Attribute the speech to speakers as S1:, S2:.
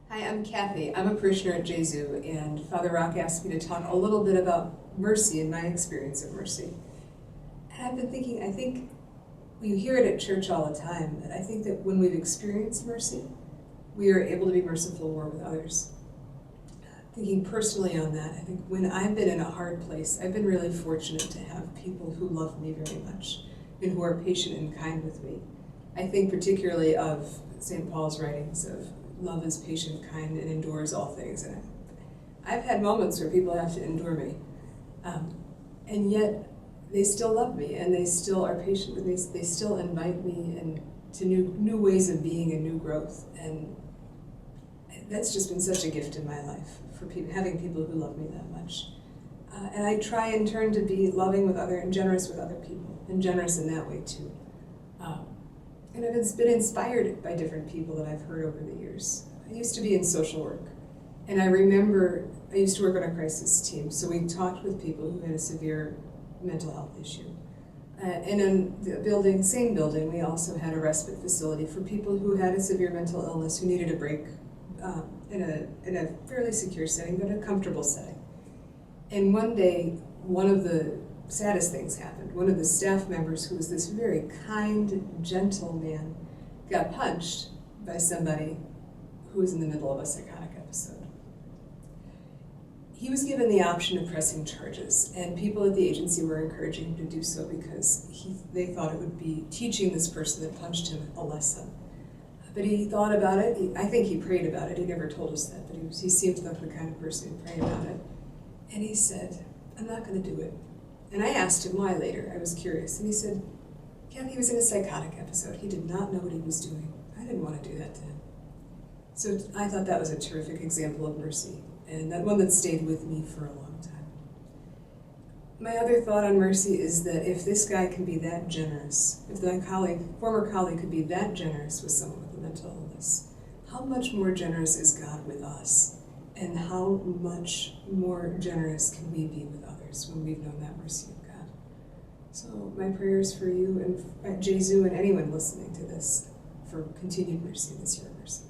S1: Hi, I'm Kathy. I'm a parishioner at Jesu, and Father Rock asked me to talk a little bit about mercy and my experience of mercy. And I've been thinking, I think you hear it at church all the time, but I think that when we've experienced mercy, we are able to be merciful more with others. Thinking personally on that, I think when I've been in a hard place, I've been really fortunate to have people who love me very much and who are patient and kind with me. I think particularly of St. Paul's writings of love is patient, kind, and endures all things. And I've had moments where people have to endure me, and yet they still love me, and they still are patient with me. They still invite me to new ways of being and new growth. And that's just been such a gift in my life, for having people who love me that much. And I try in turn to be loving with other and generous with other people, and generous in that way too. And I've been inspired by different people that I've heard over the years. I used to be in social work, and I remember I used to work on a crisis team, so we talked with people who had a severe mental health issue. And in the same building, we also had a respite facility for people who had a severe mental illness, who needed a break in a fairly secure setting, but a comfortable setting. And one day, one of the saddest things happened. One of the staff members, who was this very kind, gentle man, got punched by somebody who was in the middle of a psychotic episode. He was given the option of pressing charges, and people at the agency were encouraging him to do so because they thought it would be teaching this person that punched him a lesson. But he thought about it. I think he prayed about it. He never told us that, but he seemed like the kind of person who prayed about it. And he said, "I'm not going to do it." And I asked him why later. I was curious. And he said, "Kathy, he was in a psychotic episode. He did not know what he was doing. I didn't want to do that to him." So I thought that was a terrific example of mercy, and that one that stayed with me for a long time. My other thought on mercy is that if this guy can be that generous, if the former colleague could be that generous with someone with a mental illness, how much more generous is God with us? And how much more generous can we be with others when we've known that mercy of God? So my prayers for you and at Jesu and anyone listening to this for continued mercy this year of mercy.